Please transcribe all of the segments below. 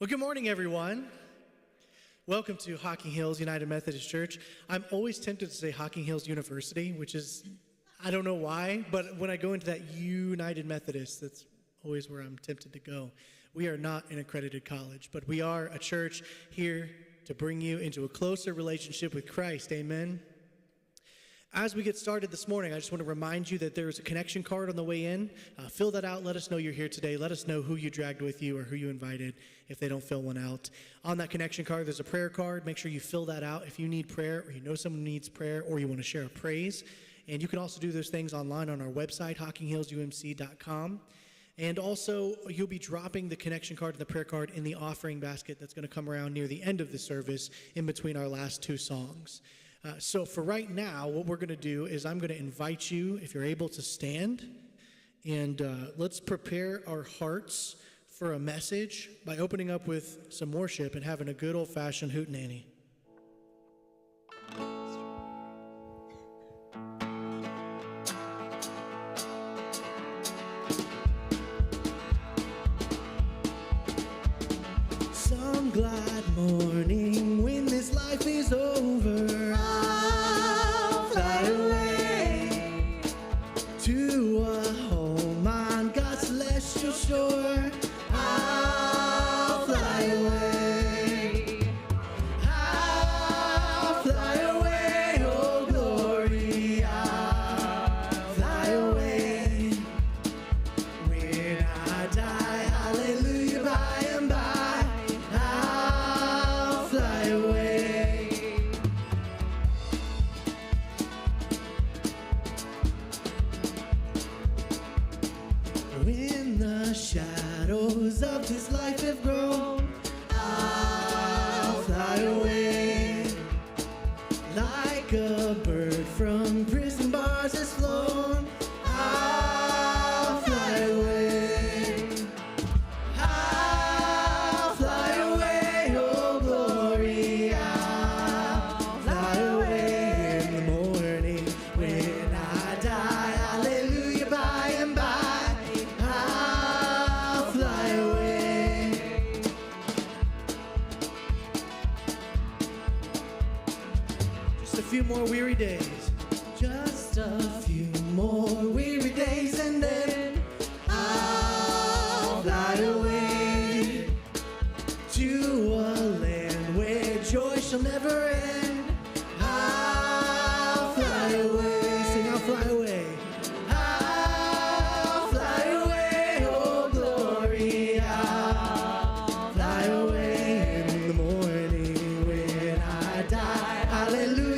Well, good morning, everyone. Welcome to Hocking Hills United Methodist Church. I'm always tempted to say Hocking Hills University, which is, I don't know why, but when I go into that United Methodist, that's always where I'm tempted to go. We are not an accredited college, but we are a church here to bring you into a closer relationship with Christ. Amen. As we get started this morning, I just want to remind you that there is a connection card on the way in. Fill that out. Let us know you're here today. Let us know who you dragged with you or who you invited if they don't fill one out. On that connection card, there's a prayer card. Make sure you fill that out if you need prayer or you know someone needs prayer or you want to share a praise. And you can also do those things online on our website, hockinghillsumc.com. And also, you'll be dropping the connection card and the prayer card in the offering basket that's going to come around near the end of the service in between our last two songs. So for right now, what we're going to do is I'm going to invite you, if you're able to stand, and let's prepare our hearts for a message by opening up with some worship and having a good old-fashioned hootenanny. Some glad morning when this life is over, shore, I'll fly away. I'll fly away, oh glory, I'll fly away. When I die, hallelujah, by and by, I'll fly away. When the shadows of this life have grown, I'll fly away. Like a bird from prison bars has flown, I'll fly away. I'll fly away, oh glory, I'll fly away. In the morning when I die, hallelujah, by and by, few more weary days, just a few more weary days, and then I'll fly away to a land where joy shall never end. I'll fly away, sing I'll fly away. I'll fly away, oh glory, I'll fly away. In the morning when I die, hallelujah,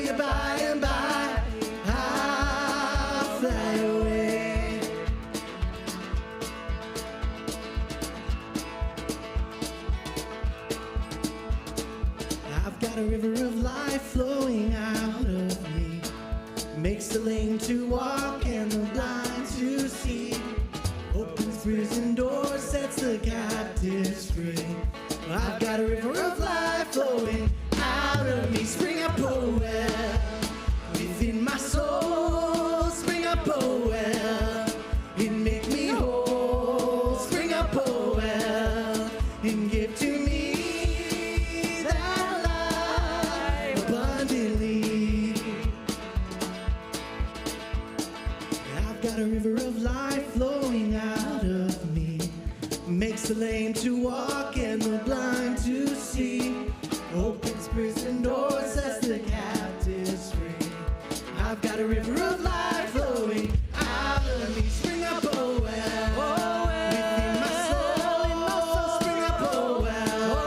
a river of life flowing out of me, makes the lame to walk and the blind to see, opens prison doors, sets the captives free. I've got a river of life flowing out of me. Spring up, oh well, within my soul. Spring up, oh well, and make me whole. Spring up, oh well, and give to me a river of life flowing out of me, makes the lame to walk and the blind to see, opens prison doors, sets the captives free. I've got a river of life flowing out of me. Spring up, oh well, within my soul. Spring up, oh well,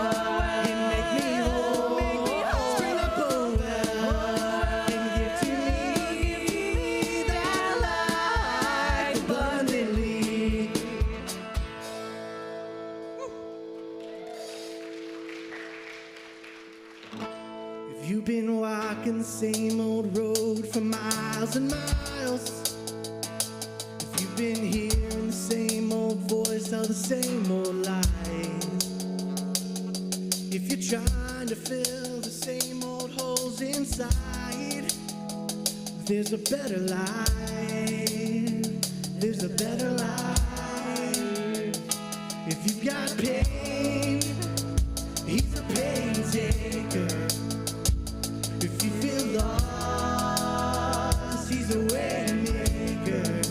and make me whole. Spring up, oh well, and give to me that life abundantly. If you've been walking the same old road for miles and miles, if you've been hearing the same old voice tell the same old lies, if you're trying to fill the same old holes inside, there's a better life, there's a better life. If you've got pain taker. If you feel lost, he's a way maker.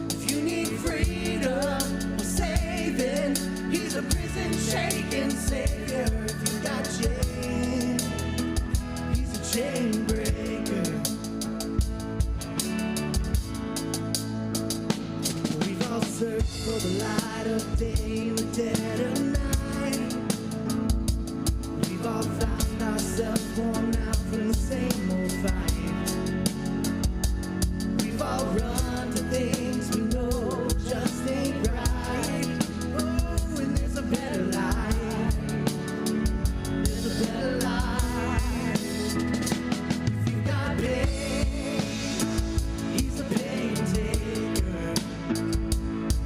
If you need freedom or saving, he's a prison shaking savior. If you got chains, he's a chain breaker. We've all searched for the light of day in the dead of night. We've all found ourselves worn out from the same old fight. We've all run to things we know just ain't right. Oh, and there's a better life. There's a better life. If you've got pain, he's a pain taker.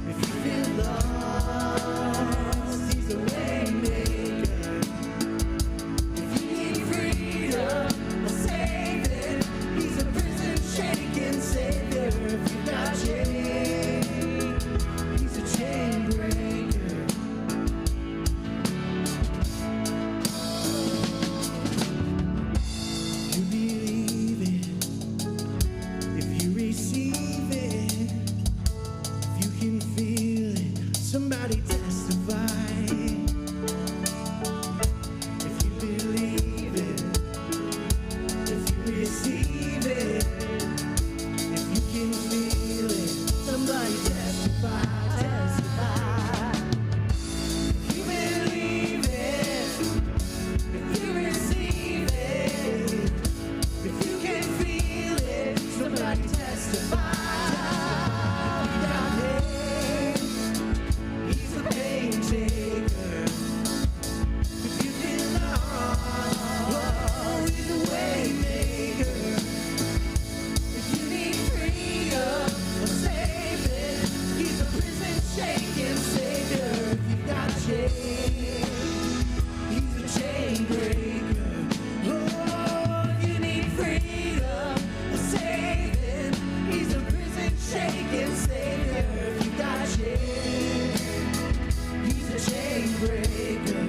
If you feel lost, he's a way maker. If you need freedom or saving, he's a prison shaking savior. If you got chains, he's a chain breaker. You believe it, if you receive it, if you can feel it, somebody testify. If you believe it, if you receive it, if you can feel it, somebody testify, testify. If you believe it, if you receive it, if you can feel it, somebody testify. If you got pain, he's a pain taker. If you feel lost, oh, he's a way maker. If you need freedom or saving, he's a prison shaking savior. If you got chains, he's a chain breaker. Oh, if you need freedom or saving, he's a prison shaking savior. If you got chains, he's a chain breaker.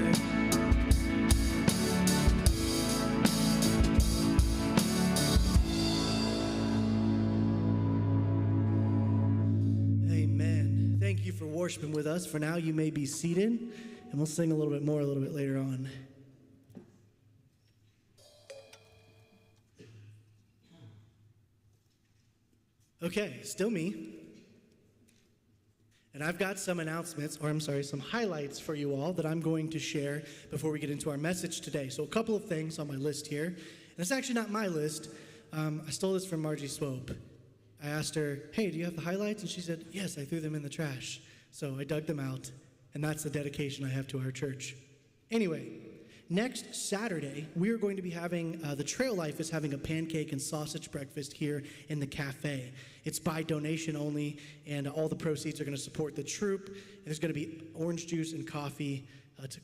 Amen. Thank you for worshiping with us. For now, you may be seated, and we'll sing a little bit more a little bit later on. Okay, still me. And I've got some announcements, or I'm sorry, some highlights for you all that I'm going to share before we get into our message today. So a couple of things on my list here. And it's actually not my list. I stole this from Margie Swope. I asked her, hey, do you have the highlights? And she said, yes, I threw them in the trash. So I dug them out, and that's the dedication I have to our church. Anyway, next Saturday, we are going to be having, the Trail Life is having a pancake and sausage breakfast here in the cafe. It's by donation only, and all the proceeds are going to support the troop. And there's going to be orange juice and coffee to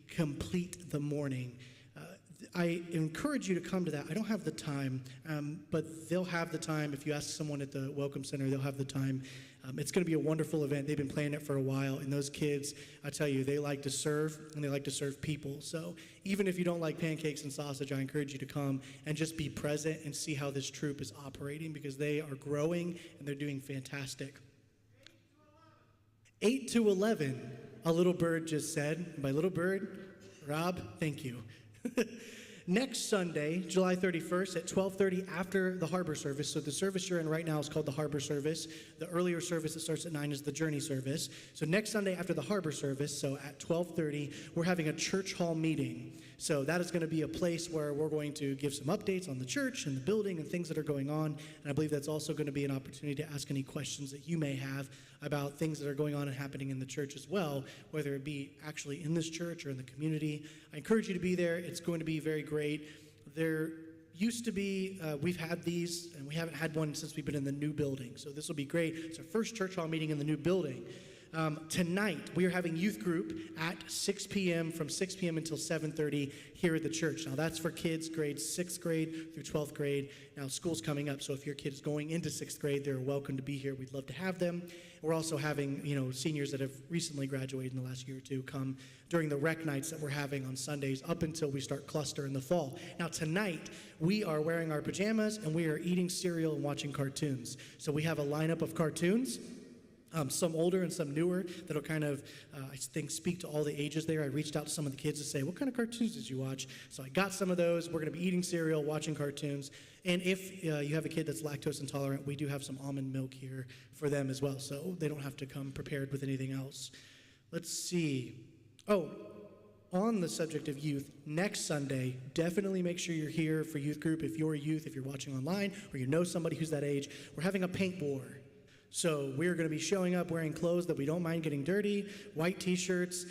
complete the morning. I encourage you to come to that. I don't have the time, but they'll have the time. If you ask someone at the Welcome Center, they'll have the time. It's going to be a wonderful event. They've been planning it for a while, and those kids, I tell you, they like to serve, and they like to serve people. So even if you don't like pancakes and sausage, I encourage you to come and just be present and see how this troop is operating, because they are growing, and they're doing fantastic. 8 to 11, a little bird just said. And by little bird, Rob, thank you. Next Sunday, July 31st at 12:30 after the harbor service. So the service you're in right now is called the harbor service. The earlier service that starts at 9 is the journey service. So next Sunday after the harbor service, so at 12:30, we're having a church hall meeting. So that is going to be a place where we're going to give some updates on the church and the building and things that are going on. And I believe that's also going to be an opportunity to ask any questions that you may have about things that are going on and happening in the church as well, whether it be actually in this church or in the community. I encourage you to be there. It's going to be very great. There used to be, we've had these, and we haven't had one since we've been in the new building. So this will be great. It's our first church hall meeting in the new building. Tonight, we are having youth group at 6 p.m. from 6 p.m. until 7:30 here at the church. Now, that's for kids grades 6th grade through 12th grade. Now, school's coming up, so if your kid is going into 6th grade, they're welcome to be here. We'd love to have them. We're also having, seniors that have recently graduated in the last year or two come during the rec nights that we're having on Sundays up until we start cluster in the fall. Now, tonight, we are wearing our pajamas, and we are eating cereal and watching cartoons. So we have a lineup of cartoons. Some older and some newer that'll kind of, I think, speak to all the ages there. I reached out to some of the kids to say, what kind of cartoons did you watch? So I got some of those. We're going to be eating cereal, watching cartoons. And if you have a kid that's lactose intolerant, we do have some almond milk here for them as well. So they don't have to come prepared with anything else. Let's see. Oh, on the subject of youth, next Sunday, definitely make sure you're here for youth group. If you're a youth, if you're watching online, or you know somebody who's that age, we're having a paint war. So we're going to be showing up wearing clothes that we don't mind getting dirty, white T-shirts.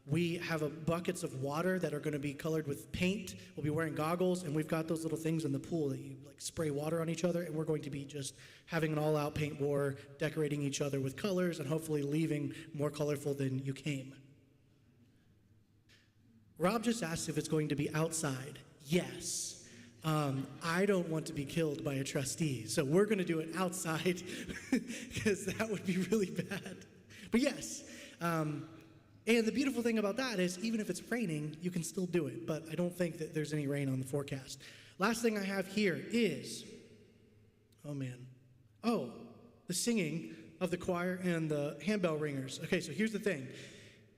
We have buckets of water that are going to be colored with paint. We'll be wearing goggles, and we've got those little things in the pool that you spray water on each other, and we're going to be just having an all-out paint war, decorating each other with colors, and hopefully leaving more colorful than you came. Rob just asked if it's going to be outside. Yes. I don't want to be killed by a trustee, so we're going to do it outside because that would be really bad. But yes, and the beautiful thing about that is even if it's raining, you can still do it, but I don't think that there's any rain on the forecast. Last thing I have here is, the singing of the choir and the handbell ringers. Okay, so here's the thing.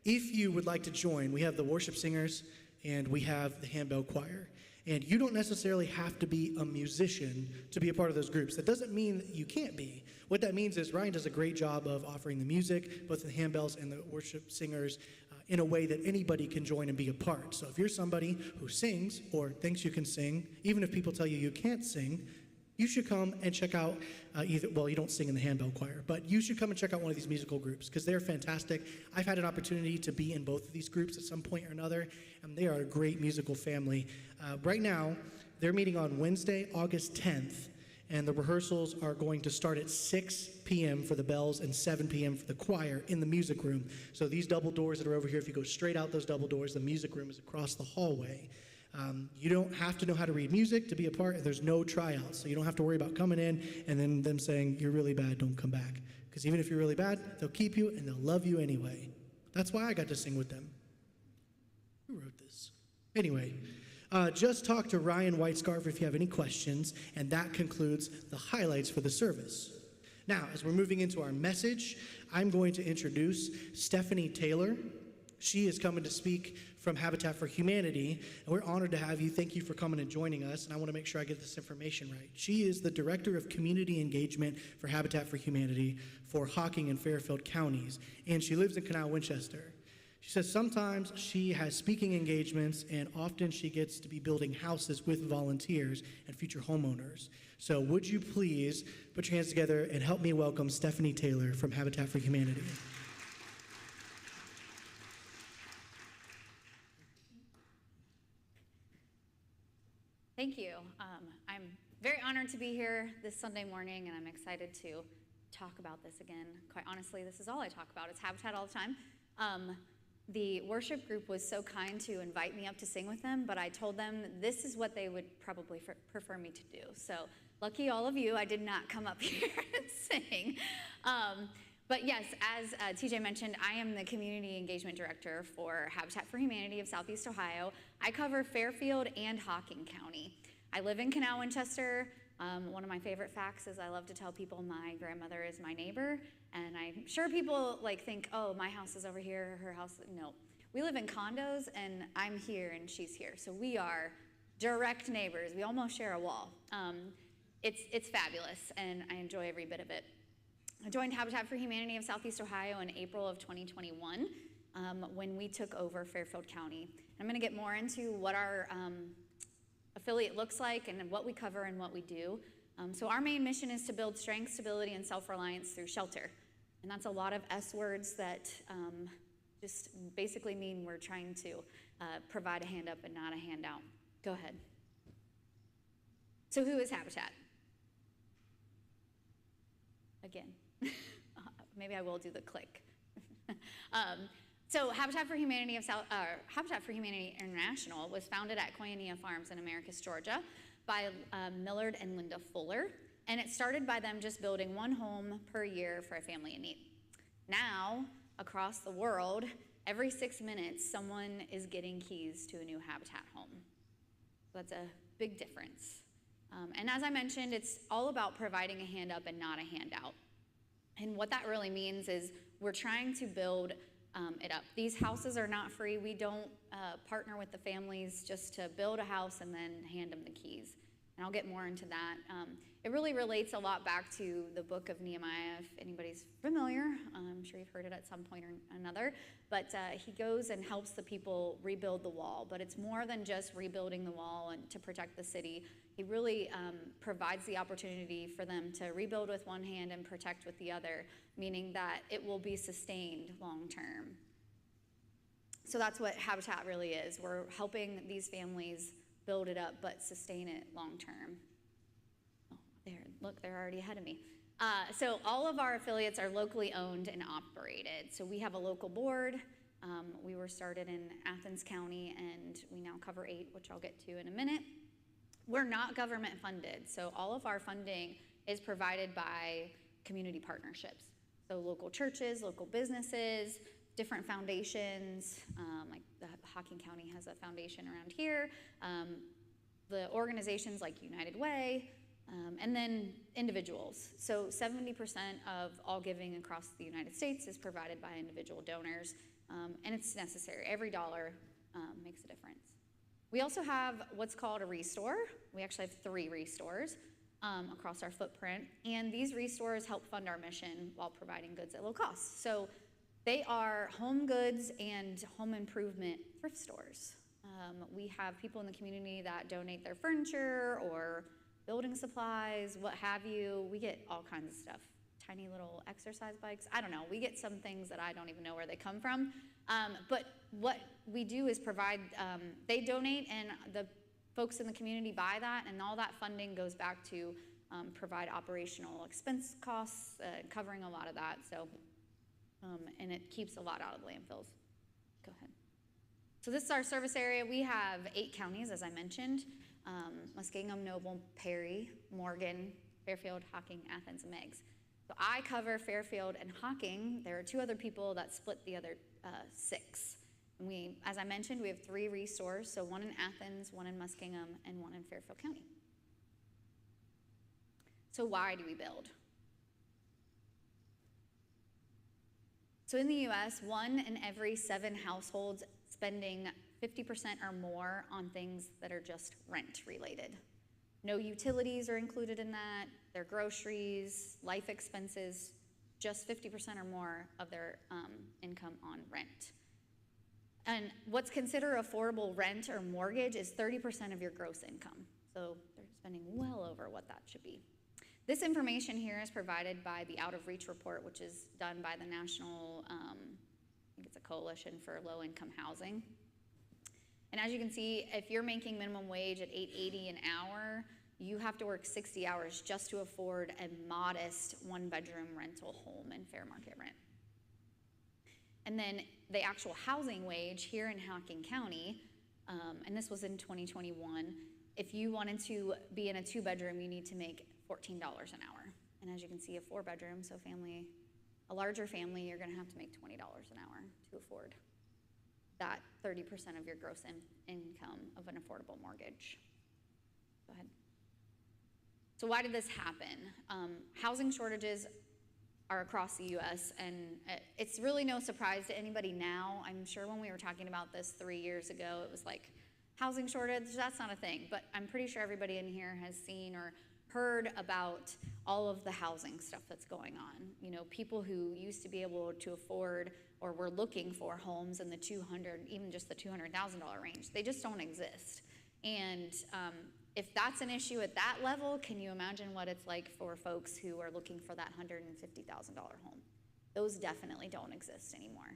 If you would like to join, we have the worship singers and we have the handbell choir. And you don't necessarily have to be a musician to be a part of those groups. That doesn't mean that you can't be. What that means is Ryan does a great job of offering the music, both the handbells and the worship singers, in a way that anybody can join and be a part. So if you're somebody who sings or thinks you can sing, even if people tell you you can't sing, you should come and check out you don't sing in the handbell choir, but you should come and check out one of these musical groups because they're fantastic. I've had an opportunity to be in both of these groups at some point or another, and they are a great musical family. Right now, they're meeting on Wednesday, August 10th, and the rehearsals are going to start at 6 p.m. for the bells and 7 p.m. for the choir in the music room. So these double doors that are over here, if you go straight out those double doors, the music room is across the hallway. You don't have to know how to read music to be a part, and there's no tryouts, so you don't have to worry about coming in and then them saying, you're really bad, don't come back. Because even if you're really bad, they'll keep you and they'll love you anyway. That's why I got to sing with them. Who wrote this? Anyway, just talk to Ryan Whitescarf if you have any questions, and that concludes the highlights for the service. Now, as we're moving into our message, I'm going to introduce Stephanie Taylor. She is coming to speak from Habitat for Humanity, and we're honored to have you. Thank you for coming and joining us, and I want to make sure I get this information right. She is the Director of Community Engagement for Habitat for Humanity for Hocking and Fairfield counties, and she lives in Canal Winchester. She says sometimes she has speaking engagements, and often she gets to be building houses with volunteers and future homeowners. So would you please put your hands together and help me welcome Stephanie Taylor from Habitat for Humanity. Thank you. I'm very honored to be here this Sunday morning, and I'm excited to talk about this again. Quite honestly, this is all I talk about. It's Habitat all the time. The worship group was so kind to invite me up to sing with them, but I told them this is what they would probably prefer me to do. So lucky all of you, I did not come up here and sing. But yes, as TJ mentioned, I am the Community Engagement Director for Habitat for Humanity of Southeast Ohio. I cover Fairfield and Hocking County. I live in Canal Winchester. One of my favorite facts is I love to tell people my grandmother is my neighbor, and I'm sure people think, oh, my house is over here, her house, no. We live in condos, and I'm here and she's here, so we are direct neighbors. We almost share a wall. It's fabulous, and I enjoy every bit of it. I joined Habitat for Humanity of Southeast Ohio in April of 2021 when we took over Fairfield County. I'm going to get more into what our affiliate looks like and what we cover and what we do. So our main mission is to build strength, stability, and self-reliance through shelter. And that's a lot of S words that just basically mean we're trying to provide a hand up and not a handout. Go ahead. So who is Habitat? Again. maybe I will do the click. So Habitat for Humanity International was founded at Koinonia Farms in Americus, Georgia, by Millard and Linda Fuller, and it started by them just building one home per year for a family in need. Now, across the world, every 6 minutes, someone is getting keys to a new Habitat home. So that's a big difference. And as I mentioned, it's all about providing a hand up and not a handout. And what that really means is we're trying to build it up. These houses are not free. We don't partner with the families just to build a house and then hand them the keys. And I'll get more into that. It really relates a lot back to the book of Nehemiah, if anybody's familiar. I'm sure you've heard it at some point or another. But he goes and helps the people rebuild the wall. But it's more than just rebuilding the wall and to protect the city. He really provides the opportunity for them to rebuild with one hand and protect with the other, meaning that it will be sustained long term. So that's what Habitat really is. We're helping these families build it up but sustain it long term. Oh, there, look, they're already ahead of me. So all of our affiliates are locally owned and operated. So we have a local board. We were started in Athens County, and we now cover 8, which I'll get to in a minute. We're not government funded, so all of our funding is provided by community partnerships. So local churches, local businesses, different foundations, like the Hocking County has a foundation around here, the organizations like United Way, and then individuals. So 70% of all giving across the United States is provided by individual donors, and it's necessary. Every dollar makes a difference. We also have what's called a restore. We actually have 3 restores across our footprint, and these restores help fund our mission while providing goods at low cost. So they are home goods and home improvement thrift stores. We have people in the community that donate their furniture or building supplies, what have you. We get all kinds of stuff. Tiny little exercise bikes. I don't know. We get some things that I don't even know where they come from. But what we do is provide, they donate and the folks in the community buy that, and all that funding goes back to provide operational expense costs, covering a lot of that. So, and it keeps a lot out of the landfills. Go ahead. So this is our service area. We have 8 counties, as I mentioned: Muskingum, Noble, Perry, Morgan, Fairfield, Hocking, Athens, and Meigs. So I cover Fairfield and Hocking. There are 2 other people that split the other 6. And we, as I mentioned, we have 3 restores, so 1 in Athens, 1 in Muskingum, and 1 in Fairfield County. So why do we build? So in the US, 1 in every 7 households spending 50% or more on things that are just rent related. No utilities are included in that, their groceries, life expenses, just 50% or more of their income on rent. And what's considered affordable rent or mortgage is 30% of your gross income. So they're spending well over what that should be. This information here is provided by the Out of Reach report, which is done by the National, I think it's a Coalition for Low-Income Housing. And as you can see, if you're making minimum wage at $8.80 an hour, you have to work 60 hours just to afford a modest 1-bedroom rental home in fair market rent. And then the actual housing wage here in Hocking County, and this was in 2021, if you wanted to be in a 2-bedroom, you need to make $14 an hour. And as you can see, a 4-bedroom, so a larger family, you're gonna have to make $20 an hour to afford that 30% of your gross income of an affordable mortgage. Go ahead. So why did this happen? Housing shortages are across the US, and it's really no surprise to anybody now. I'm sure when we were talking about this 3 years ago, it was like, housing shortage, that's not a thing. But I'm pretty sure everybody in here has seen or heard about all of the housing stuff that's going on. You know, people who used to be able to afford or were looking for homes in the $200,000, even just the $200,000 range, they just don't exist. And if that's an issue at that level, can you imagine what it's like for folks who are looking for that $150,000 home? Those definitely don't exist anymore.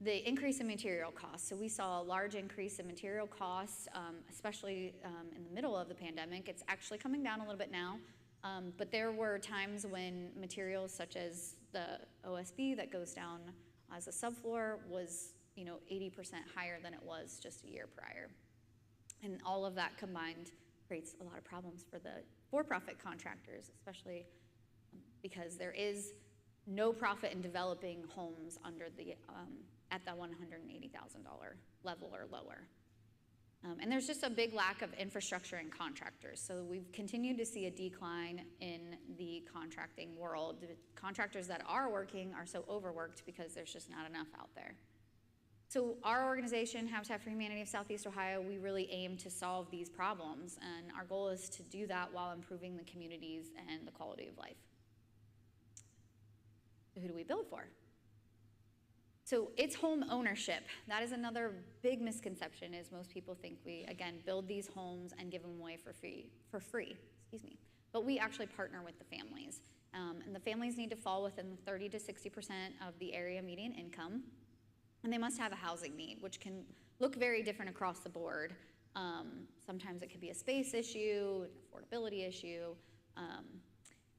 The increase in material costs. So we saw a large increase in material costs, especially in the middle of the pandemic. It's actually coming down a little bit now, But there were times when materials such as the OSB that goes down as a subfloor was 80% higher than it was just a year prior. And all of that combined creates a lot of problems for the for-profit contractors, especially because there is no profit in developing homes under the at the $180,000 level or lower. And there's just a big lack of infrastructure and contractors. So we've continued to see a decline in the contracting world. The contractors that are working are so overworked because there's just not enough out there. So our organization, Habitat for Humanity of Southeast Ohio, we really aim to solve these problems. And our goal is to do that while improving the communities and the quality of life. So who do we build for? So it's home ownership. That is another big misconception, is most people think we, again, build these homes and give them away for free, But we actually partner with the families. And the families need to fall within 30 to 60% of the area median income. And they must have a housing need, which can look very different across the board. Sometimes it could be a space issue, an affordability issue.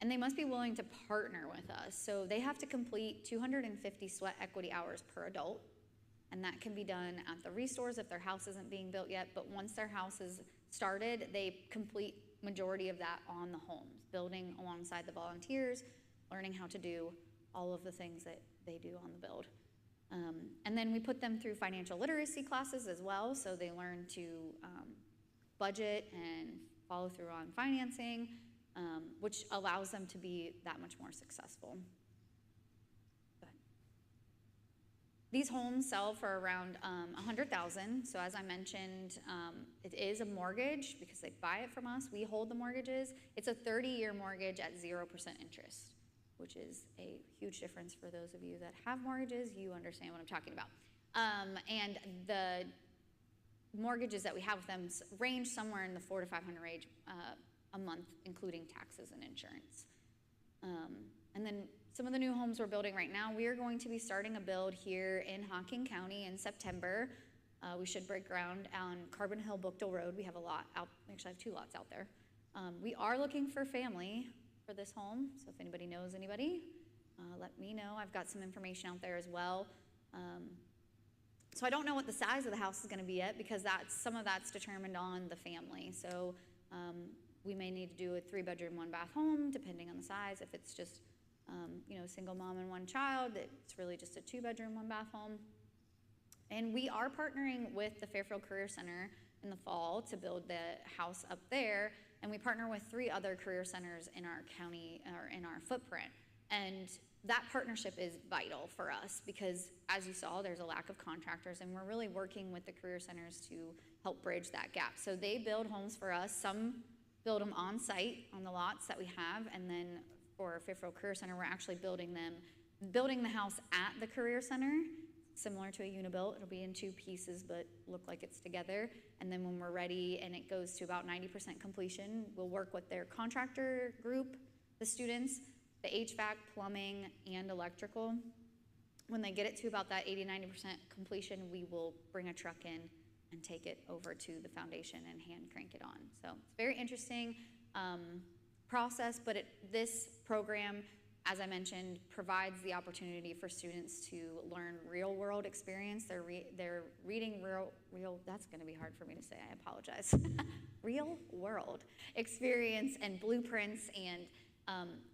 And they must be willing to partner with us. So they have to complete 250 sweat equity hours per adult. And that can be done at the restores if their house isn't being built yet. But once their house is started, they complete majority of that on the homes, building alongside the volunteers, learning how to do all of the things that they do on the build. And then we put them through financial literacy classes as well. So they learn to budget and follow through on financing. Which allows them to be that much more successful. These homes sell for around $100,000. So as I mentioned, it is a mortgage because they buy it from us. We hold the mortgages. It's a 30-year mortgage at 0% interest, which is a huge difference for those of you that have mortgages. You understand what I'm talking about. And the mortgages that we have with them range somewhere in the $400 to $500 range a month, including taxes and insurance. And then some of the new homes we're building right now, we are going to be starting a build here in Hocking County in September. We should break ground on Carbon Hill Bookdale Road. We have a lot out, actually I have 2 lots out there. We are looking for family for this home, so if anybody knows anybody, let me know. I've got some information out there as well. So I don't know what the size of the house is gonna be yet because some of that's determined on the family. So we may need to do a 3-bedroom, 1-bath home, depending on the size. If it's just, single mom and 1 child, it's really just a 2-bedroom, 1-bath home. And we are partnering with the Fairfield Career Center in the fall to build the house up there. And we partner with 3 other career centers in our county, or in our footprint. And that partnership is vital for us because, as you saw, there's a lack of contractors, and we're really working with the career centers to help bridge that gap. So they build homes for us. Some build them on site on the lots that we have, and then for Fairfield Career Center, we're actually building the house at the Career Center, similar to a Unibuilt. It'll be in 2 pieces, but look like it's together. And then when we're ready and it goes to about 90% completion, we'll work with their contractor group, the students, the HVAC, plumbing, and electrical. When they get it to about that 80-90% completion, we will bring a truck in and take it over to the foundation and hand crank it on. So it's a very interesting process, but this program, as I mentioned, provides the opportunity for students to learn real world experience. They're reading real, that's gonna be hard for me to say, I apologize. Real world experience and blueprints, and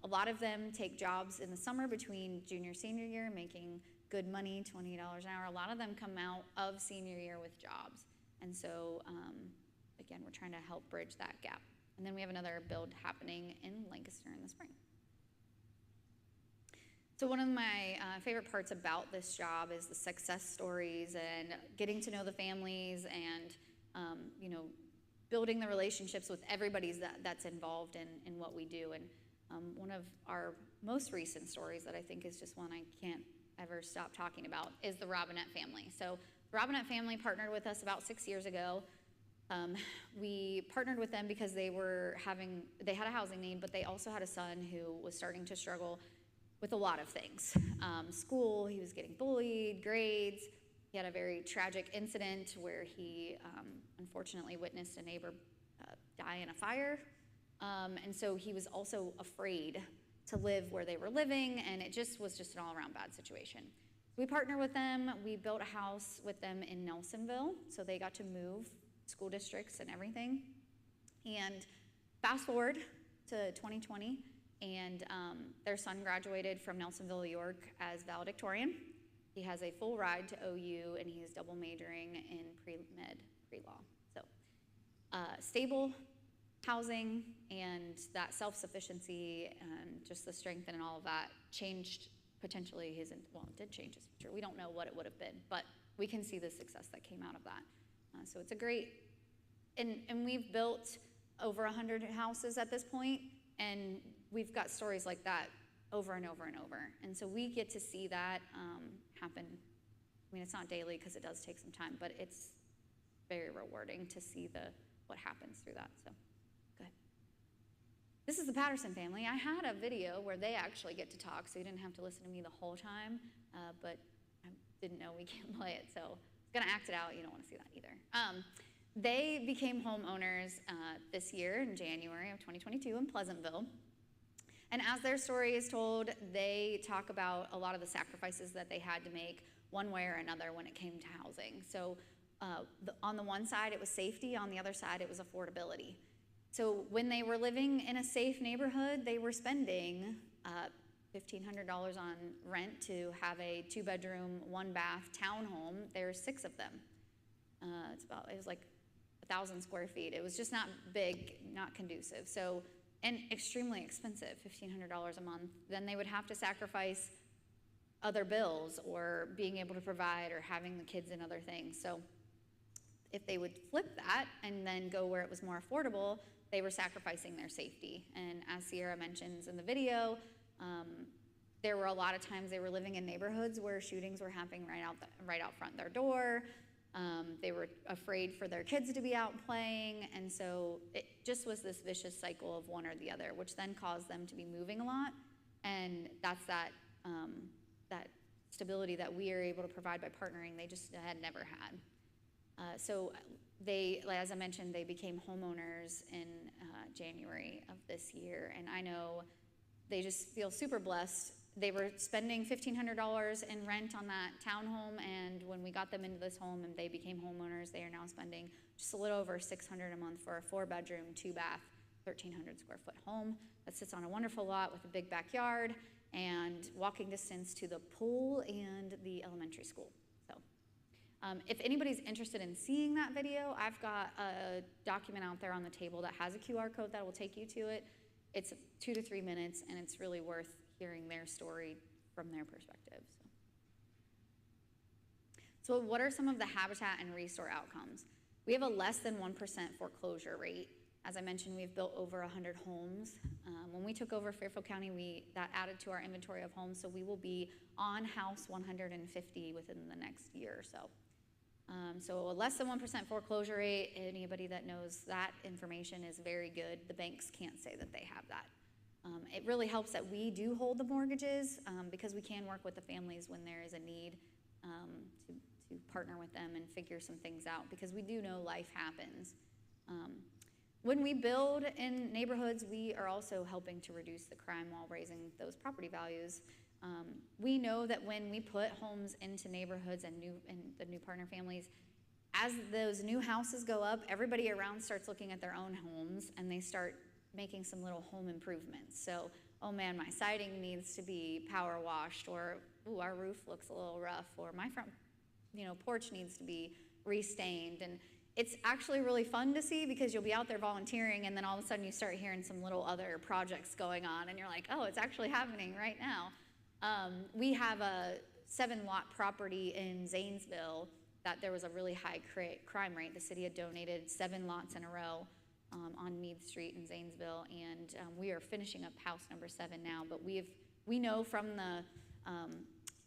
a lot of them take jobs in the summer between junior, senior year, making good money, $28 an hour. A lot of them come out of senior year with jobs. And so, again, we're trying to help bridge that gap. And then we have another build happening in Lancaster in the spring. So one of my favorite parts about this job is the success stories and getting to know the families and, building the relationships with everybody that's involved in what we do. And one of our most recent stories that I think is just one I can't ever stop talking about is the Robinette family. So the Robinette family partnered with us about 6 years ago. We partnered with them because they had a housing need, but they also had a son who was starting to struggle with a lot of things. School, he was getting bullied, grades. He had a very tragic incident where he unfortunately witnessed a neighbor die in a fire. And so he was also afraid to live where they were living, and it was just an all-around bad situation. We partnered with them. We built a house with them in Nelsonville, so they got to move school districts and everything. And fast forward to 2020, and their son graduated from Nelsonville, New York as valedictorian. He has a full ride to OU, and he is double majoring in pre-med, pre-law. So stable housing and that self-sufficiency and just the strength and all of that changed potentially it did change his future. We don't know what it would have been, but we can see the success that came out of that. So it's a great, and we've built over 100 houses at this point, and we've got stories like that over and over and over. And so we get to see that happen. I mean, it's not daily because it does take some time, but it's very rewarding to see what happens through that. So. This is the Patterson family. I had a video where they actually get to talk, so you didn't have to listen to me the whole time, but I didn't know we can't play it, so I was gonna act it out. You don't wanna see that either. They became homeowners this year in January of 2022 in Pleasantville. And as their story is told, they talk about a lot of the sacrifices that they had to make one way or another when it came to housing. So on the one side, it was safety. On the other side, it was affordability. So when they were living in a safe neighborhood, they were spending $1,500 on rent to have a 2-bedroom, 1-bath townhome. There's 6 of them. It was like 1,000 square feet. It was just not big, not conducive. So, and extremely expensive, $1,500 a month. Then they would have to sacrifice other bills or being able to provide or having the kids and other things. So if they would flip that and then go where it was more affordable, they were sacrificing their safety. And as Sierra mentions in the video, there were a lot of times they were living in neighborhoods where shootings were happening right out front their door. They were afraid for their kids to be out playing, and so it just was this vicious cycle of one or the other, which then caused them to be moving a lot, and that's that stability that we are able to provide by partnering they just had never had. So they, as I mentioned, they became homeowners in January of this year, and I know they just feel super blessed. They were spending $1,500 in rent on that townhome, and when we got them into this home and they became homeowners, they are now spending just a little over $600 a month for a 4-bedroom, 2-bath, 1,300 square foot home that sits on a wonderful lot with a big backyard and walking distance to the pool and the elementary school. So if anybody's interested in seeing that video, I've got a document out there on the table that has a QR code that will take you to it. It's 2 to 3 minutes, and it's really worth hearing their story from their perspective. So what are some of the habitat and restore outcomes? We have a less than 1% foreclosure rate. As I mentioned, we've built over 100 homes. When we took over Fairfield County, that added to our inventory of homes, so we will be on house 150 within the next year or so. So a less than 1% foreclosure rate, anybody that knows that information is very good. The banks can't say that they have that. It really helps that we do hold the mortgages because we can work with the families when there is a need to partner with them and figure some things out, because we do know life happens. When we build in neighborhoods, we are also helping to reduce the crime while raising those property values. We know that when we put homes into neighborhoods and the new partner families, as those new houses go up, everybody around starts looking at their own homes and they start making some little home improvements. So, oh man, my siding needs to be power washed, or ooh, our roof looks a little rough, or my front, porch needs to be restained. And it's actually really fun to see, because you'll be out there volunteering and then all of a sudden you start hearing some little other projects going on and you're like, oh, it's actually happening right now. We have a 7-lot property in Zanesville that there was a really high crime rate. The city had donated 7 lots in a row on Meade Street in Zanesville, and we are finishing up house number 7 now, but we know from the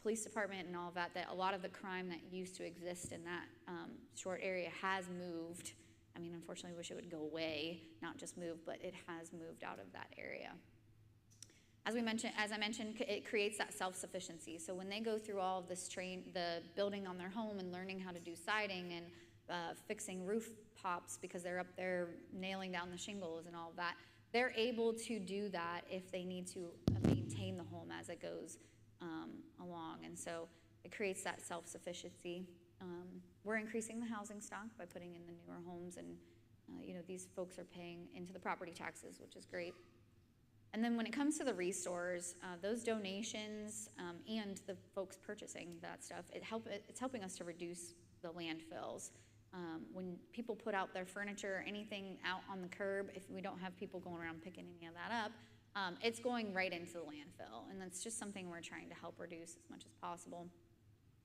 police department and all of that a lot of the crime that used to exist in that short area has moved. I mean, unfortunately, I wish it would go away, not just move, but it has moved out of that area. As I mentioned, it creates that self-sufficiency. So when they go through all of this the building on their home and learning how to do siding and fixing roof pops because they're up there nailing down the shingles and all of that, they're able to do that if they need to maintain the home as it goes along. And so it creates that self-sufficiency. We're increasing the housing stock by putting in the newer homes, and these folks are paying into the property taxes, which is great. And then when it comes to the restores, those donations and the folks purchasing that stuff, it's helping us to reduce the landfills. When people put out their furniture, anything out on the curb, if we don't have people going around picking any of that up, it's going right into the landfill. And that's just something we're trying to help reduce as much as possible.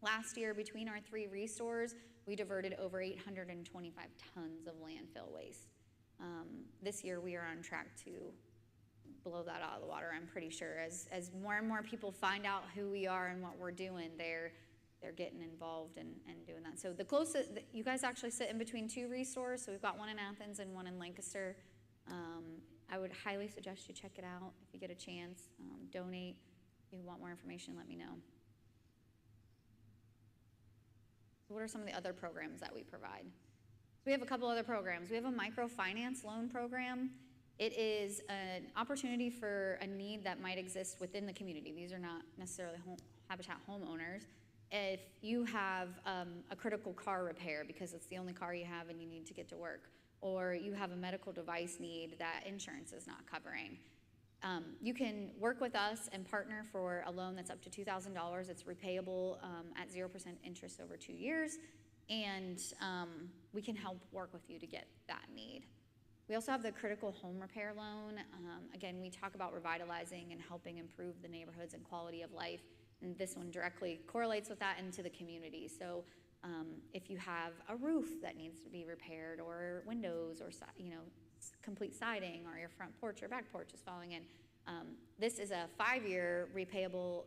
Last year, between our 3 restores, we diverted over 825 tons of landfill waste. This year, we are on track to blow that out of the water, I'm pretty sure. As more and more people find out who we are and what we're doing, they're getting involved and doing that. So the closest, you guys actually sit in between 2 restores. So we've got one in Athens and one in Lancaster. I would highly suggest you check it out if you get a chance. Donate. If you want more information, let me know. So what are some of the other programs that we provide? We have a couple other programs. We have a microfinance loan program. It is an opportunity for a need that might exist within the community. These are not necessarily Habitat homeowners. If you have a critical car repair because it's the only car you have and you need to get to work, or you have a medical device need that insurance is not covering, you can work with us and partner for a loan that's up to $2,000. It's repayable at 0% interest over 2 years, and we can help work with you to get that need. We also have the critical home repair loan. Again, we talk about revitalizing and helping improve the neighborhoods and quality of life, and this one directly correlates with that into the community. So if you have a roof that needs to be repaired, or windows, or complete siding, or your front porch or back porch is falling in, this is a 5-year repayable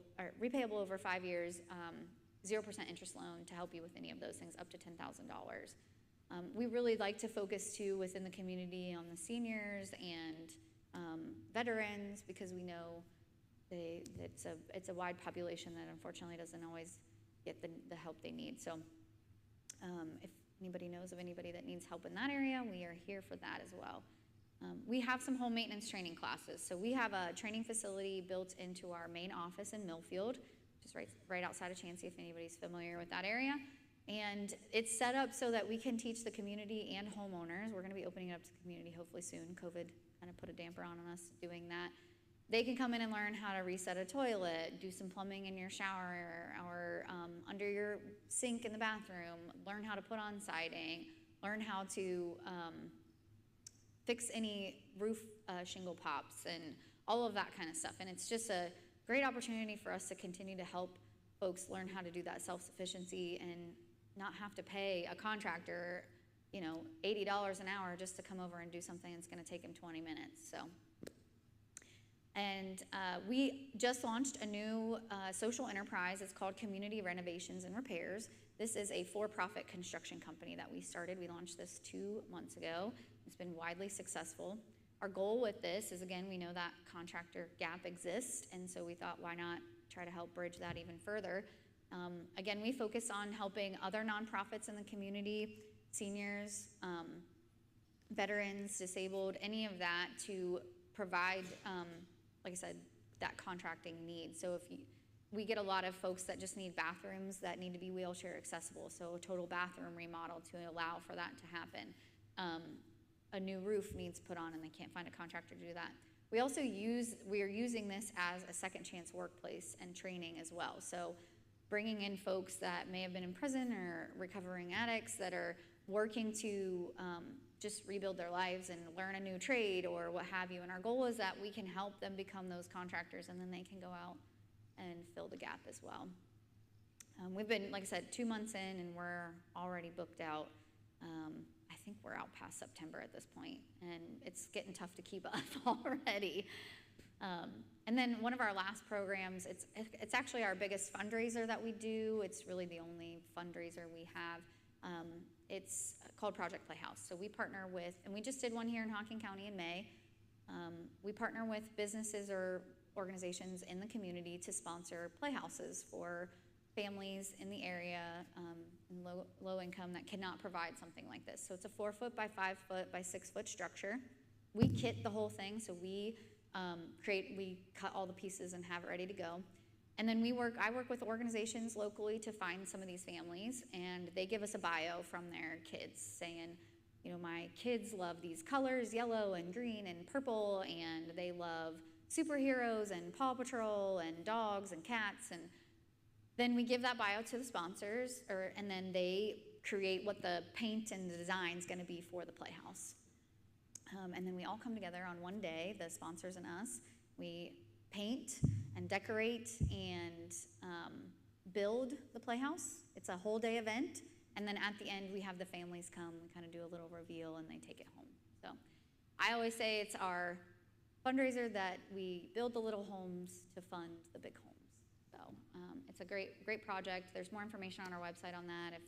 over 5 years, 0% interest loan to help you with any of those things up to $10,000. We really like to focus too within the community on the seniors and veterans, because we know it's a wide population that unfortunately doesn't always get the help they need. So if anybody knows of anybody that needs help in that area, we are here for that as well. We have some home maintenance training classes. So we have a training facility built into our main office in Millfield, which is right outside of Chansey, if anybody's familiar with that area. And it's set up so that we can teach the community and homeowners. We're going to be opening it up to the community hopefully soon. COVID kind of put a damper on us doing that. They can come in and learn how to reset a toilet, do some plumbing in your shower, or under your sink in the bathroom, learn how to put on siding, learn how to fix any roof shingle pops, and all of that kind of stuff. And it's just a great opportunity for us to continue to help folks learn how to do that self-sufficiency and not have to pay a contractor, $80 an hour just to come over and do something that's going to take him 20 minutes. So, and we just launched a new social enterprise. It's called Community Renovations and Repairs. This is a for-profit construction company that we started. We launched this 2 months ago. It's been widely successful. Our goal with this is, again, we know that contractor gap exists, and so we thought, why not try to help bridge that even further? Again, we focus on helping other nonprofits in the community, seniors, veterans, disabled, any of that, to provide, like I said, that contracting need. So we get a lot of folks that just need bathrooms that need to be wheelchair accessible, so a total bathroom remodel to allow for that to happen. A new roof needs put on and they can't find a contractor to do that. We also we are using this as a second chance workplace and training as well. So bringing in folks that may have been in prison or recovering addicts that are working to just rebuild their lives and learn a new trade or what have you. And our goal is that we can help them become those contractors, and then they can go out and fill the gap as well. We've been, like I said, 2 months in, and we're already booked out. I think we're out past September at this point, and it's getting tough to keep up already. And then one of our last programs, it's actually our biggest fundraiser that we do. It's really the only fundraiser we have. It's called Project Playhouse. So we partner with, and we just did one here in Hocking County in May. We partner with businesses or organizations in the community to sponsor playhouses for families in the area, low income, that cannot provide something like this. So it's a 4 foot by 5 foot by 6 foot structure. we kit the whole thing, so we cut all the pieces and have it ready to go. And then I work with organizations locally to find some of these families, and they give us a bio from their kids saying, you know, my kids love these colors, yellow and green and purple, and they love superheroes and Paw Patrol and dogs and cats. And then we give that bio to the sponsors, and then they create what the paint and the design is going to be for the playhouse. And then we all come together on one day, the sponsors and us. We paint and decorate and build the playhouse. It's a whole day event. And then at the end, we have the families come, we kind of do a little reveal, and they take it home. So I always say it's our fundraiser that we build the little homes to fund the big homes. So it's a great project. There's more information on our website on that. If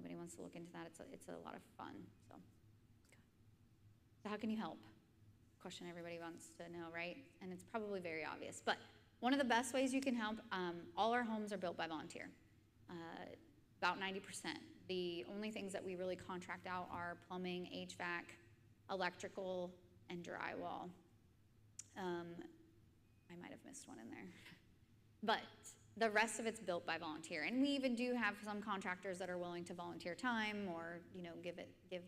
anybody wants to look into that, it's a lot of fun. So how can you help? Question everybody wants to know, right? And it's probably very obvious. But one of the best ways you can help, all our homes are built by volunteer, about 90%. The only things that we really contract out are plumbing, HVAC, electrical, and drywall. I might have missed one in there. But the rest of it's built by volunteer. And we even do have some contractors that are willing to volunteer time or, you know, give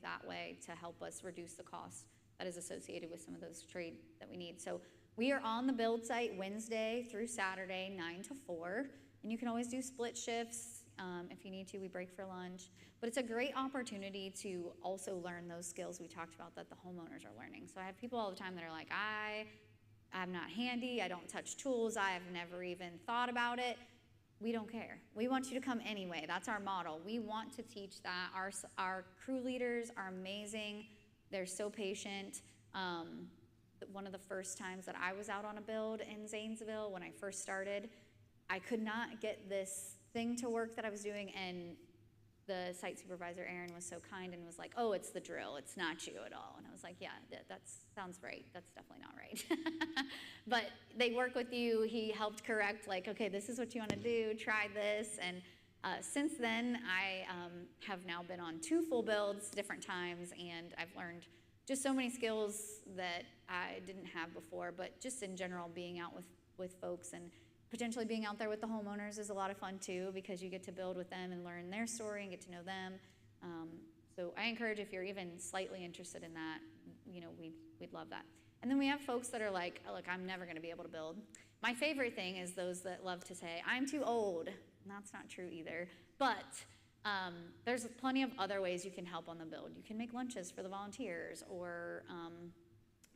that way to help us reduce the cost that is associated with some of those trade that we need. So we are on the build site Wednesday through Saturday, 9 to 4. And you can always do split shifts. If you need to, we break for lunch. But it's a great opportunity to also learn those skills we talked about that the homeowners are learning. So I have people all the time that are like, I'm not handy, I don't touch tools, I have never even thought about it. We don't care. We want you to come anyway. That's our model. We want to teach that. Our crew leaders are amazing. They're so patient. One of the first times that I was out on a build in Zanesville, when I first started, I could not get this thing to work that I was doing, and the site supervisor, Aaron, was so kind and was like, oh, it's the drill, it's not you at all. And I was like, yeah, that sounds right. That's definitely not right. But they work with you. He helped correct, like, okay, this is what you want to do, try this. And since then, I have now been on 2 full builds different times, and I've learned just so many skills that I didn't have before, but just in general, being out with folks and potentially being out there with the homeowners is a lot of fun too, because you get to build with them and learn their story and get to know them. So I encourage, if you're even slightly interested in that, you know, we'd love that. And then we have folks that are like, oh, look, I'm never going to be able to build. My favorite thing is those that love to say, I'm too old. And that's not true either. But there's plenty of other ways you can help on the build. You can make lunches for the volunteers, or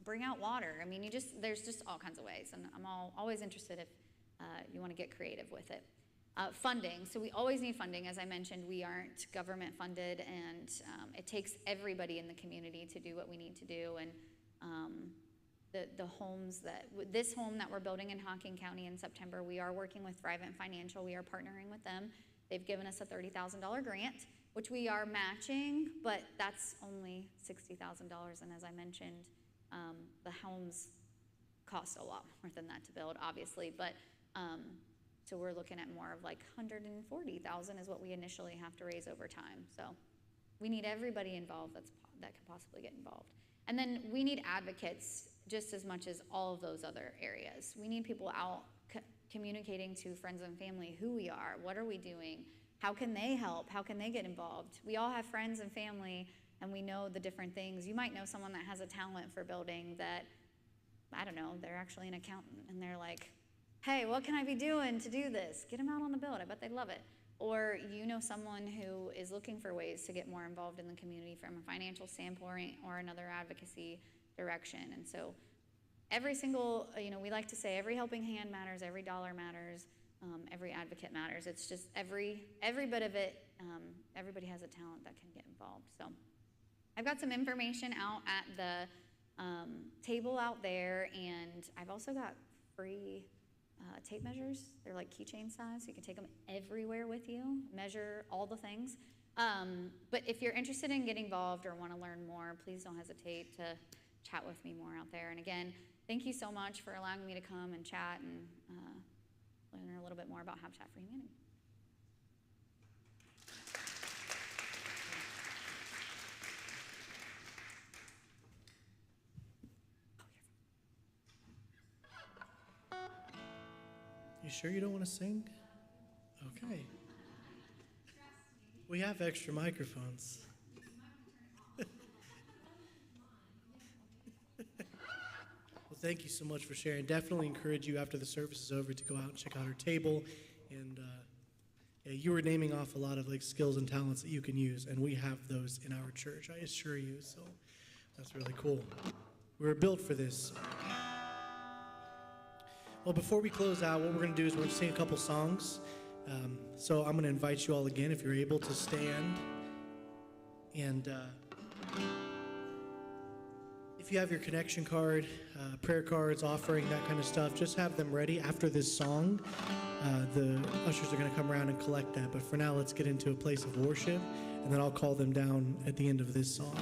bring out water. I mean, there's just all kinds of ways. And I'm always interested if you want to get creative with it. Funding. So we always need funding. As I mentioned, we aren't government funded, and it takes everybody in the community to do what we need to do. And the homes this home that we're building in Hocking County in September, we are working with Thrivent Financial. We are partnering with them. They've given us a $30,000 grant, which we are matching, but that's only $60,000. And as I mentioned, the homes cost a lot more than that to build, obviously. But so we're looking at more of like $140,000 is what we initially have to raise over time. So we need everybody involved that can possibly get involved. And then we need advocates just as much as all of those other areas. We need people out communicating to friends and family who we are, what are we doing, how can they help, how can they get involved. We all have friends and family, and we know the different things. You might know someone that has a talent for building that, I don't know, they're actually an accountant, and they're like, hey, what can I be doing to do this? Get them out on the build. I bet they'd love it. Or you know someone who is looking for ways to get more involved in the community from a financial standpoint or another advocacy direction. And so every single, we like to say every helping hand matters, every dollar matters, every advocate matters. It's just every bit of it, everybody has a talent that can get involved. So I've got some information out at the table out there, and I've also got free tape measures. They're like keychain size, so you can take them everywhere with you, measure all the things. But if you're interested in getting involved or want to learn more, please don't hesitate to chat with me more out there. And again, thank you so much for allowing me to come and chat and learn a little bit more about Habitat for Humanity. sure you don't want to sing? Okay. We have extra microphones. Well, thank you so much for sharing. Definitely encourage you after the service is over to go out and check out our table. And yeah, you were naming off a lot of like skills and talents that you can use, and we have those in our church, I assure you. So that's really cool. We were built for this. Well, before we close out, what we're going to do is we're going to sing a couple songs. So I'm going to invite you all again, if you're able, to stand. And if you have your connection card, prayer cards, offering, that kind of stuff, just have them ready after this song. The ushers are going to come around and collect that. But for now, let's get into a place of worship, and then I'll call them down at the end of this song.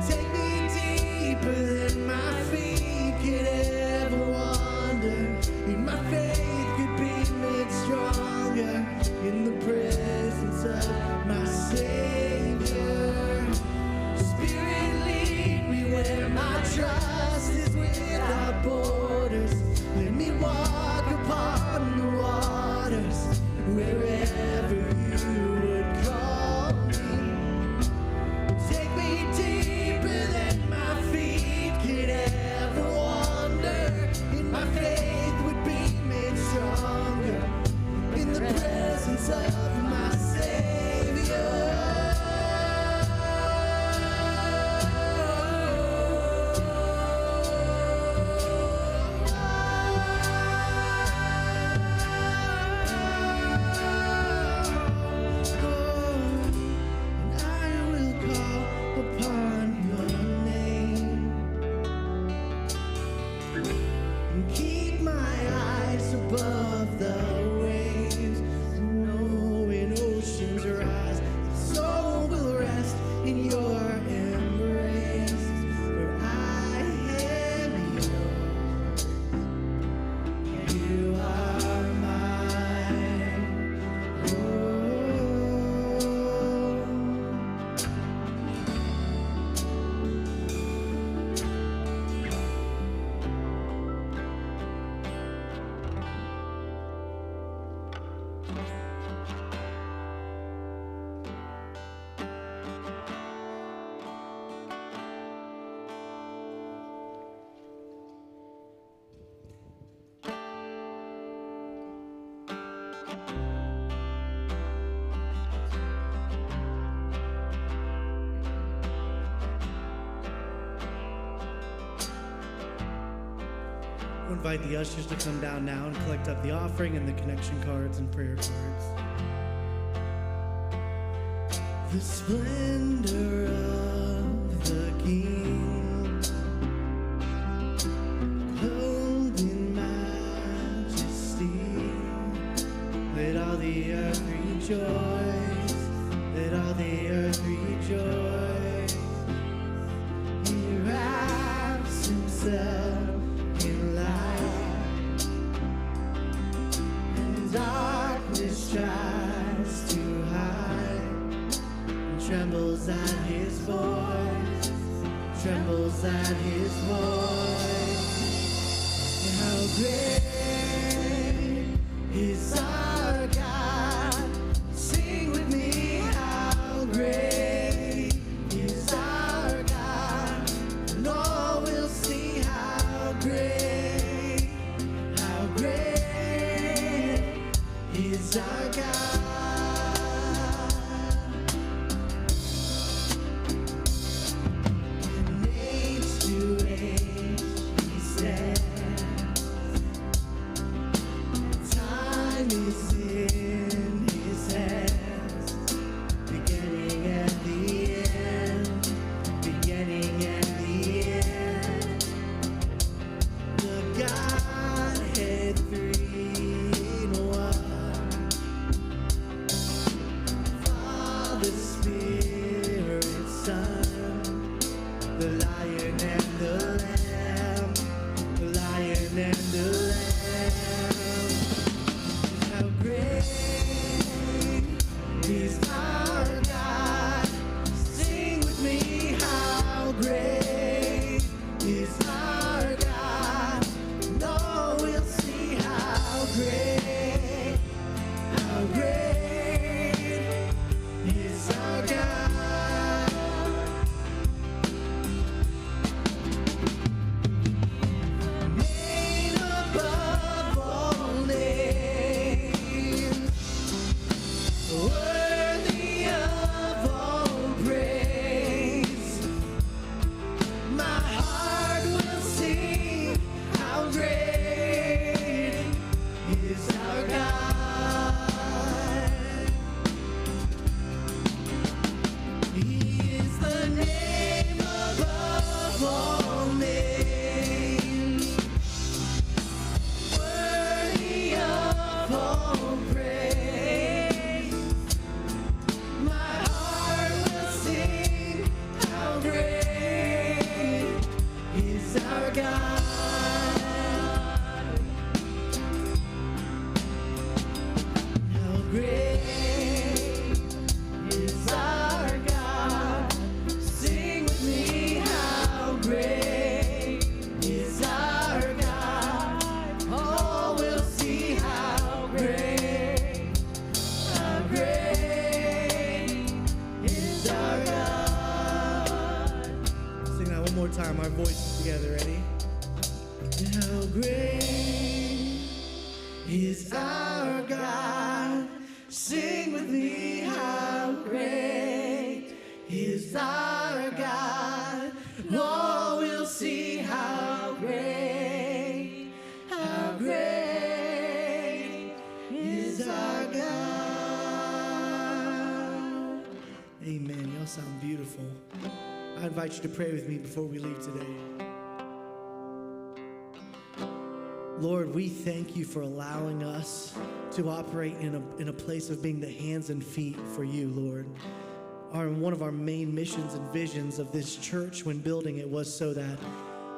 Take me deeper than my feet could ever We'll invite the ushers to come down now and collect up the offering and the connection cards and prayer cards. The splendor of the King, clothed in majesty, let all the earth rejoice, let all the earth rejoice. He wraps himself in light, and darkness tries to hide, and trembles at his voice, trembles at his voice. How great is our God? Sing with me, how great is our God? And all will see how great is our God. And age to age he stands. Time is in his hands, beginning and the end, beginning and the end. The Godhead three in one, Father, Spirit, Son, the Lion and the Lamb, the Lion and the Lamb. How great is our God? Sing with me, how great is our God? And all will see how great is our God. Name above all names, worthy of all praise. My heart will sing how great is our God. He is the name above all names, worthy of all praise. My heart will sing how great is our God. How great is our God? Sing with me, how great is our God? All will see how great is our God. Sing that one more time, our voices together, ready? How great is our God? Sing with me, how great is our God? All will see how great is our God. Amen. Y'all sound beautiful. I invite you to pray with me before we leave today. Lord, we thank you for allowing us to operate in a place of being the hands and feet for you, Lord. One of our main missions and visions of this church when building it was so that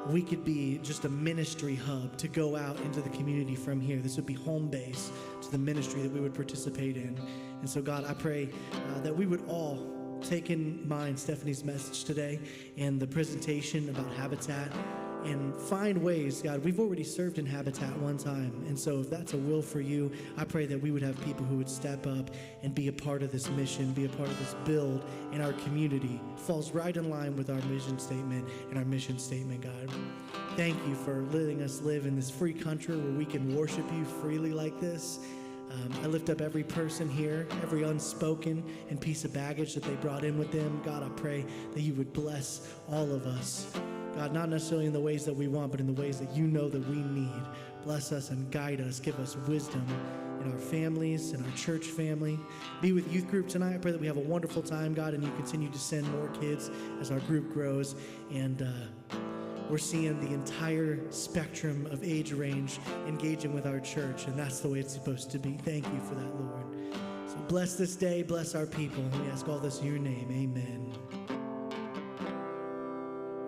we could be just a ministry hub to go out into the community from here. This would be home base to the ministry that we would participate in. And so, God, I pray that we would all take in mind Stephanie's message today and the presentation about Habitat and find ways. God, we've already served in Habitat one time, and so if that's a will for you, I pray that we would have people who would step up and be a part of this mission, be a part of this build in our community. It falls right in line with our vision statement and our mission statement, God. Thank you for letting us live in this free country where we can worship you freely like this. I lift up every person here, every unspoken and piece of baggage that they brought in with them. God, I pray that you would bless all of us. God, not necessarily in the ways that we want, but in the ways that you know that we need. Bless us and guide us. Give us wisdom in our families, in our church family. Be with youth group tonight. I pray that we have a wonderful time, God, and you continue to send more kids as our group grows. And we're seeing the entire spectrum of age range engaging with our church, and that's the way it's supposed to be. Thank you for that, Lord. So bless this day, bless our people. We ask all this in your name. Amen.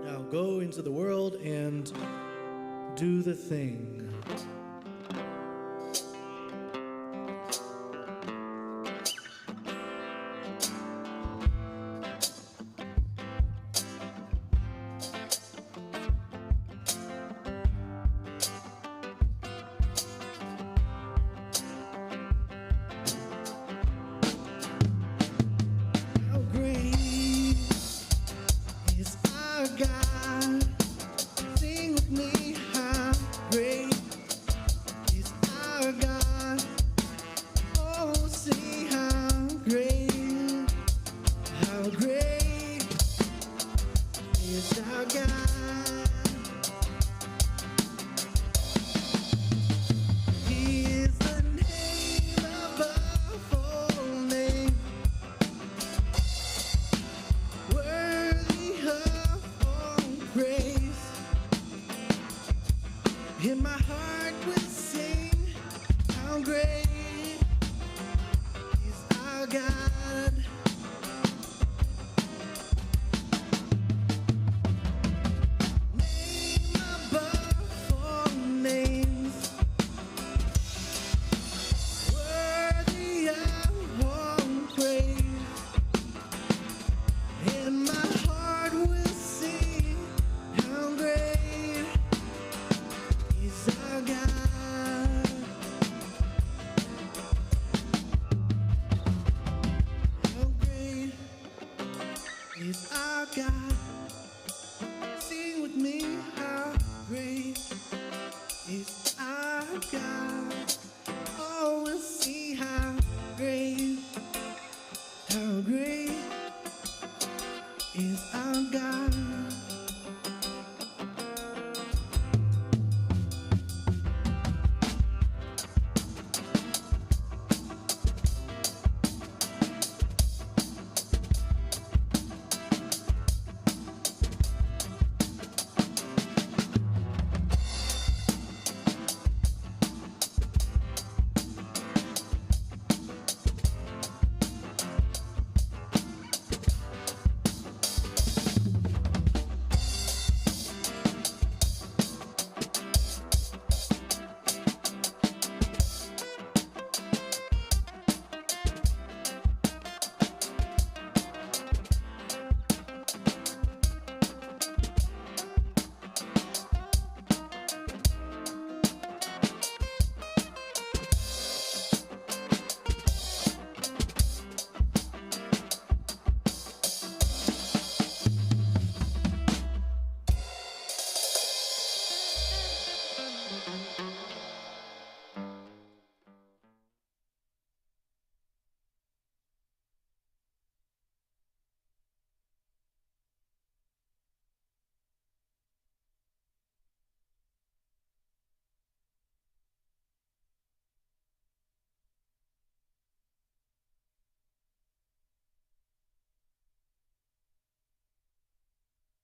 Now go into the world and do the thing. In my heart will sing how great is our God. Name above all names, worthy of all praise. And my heart will sing how great is our God. How great is our God? Sing with me, how great is our God?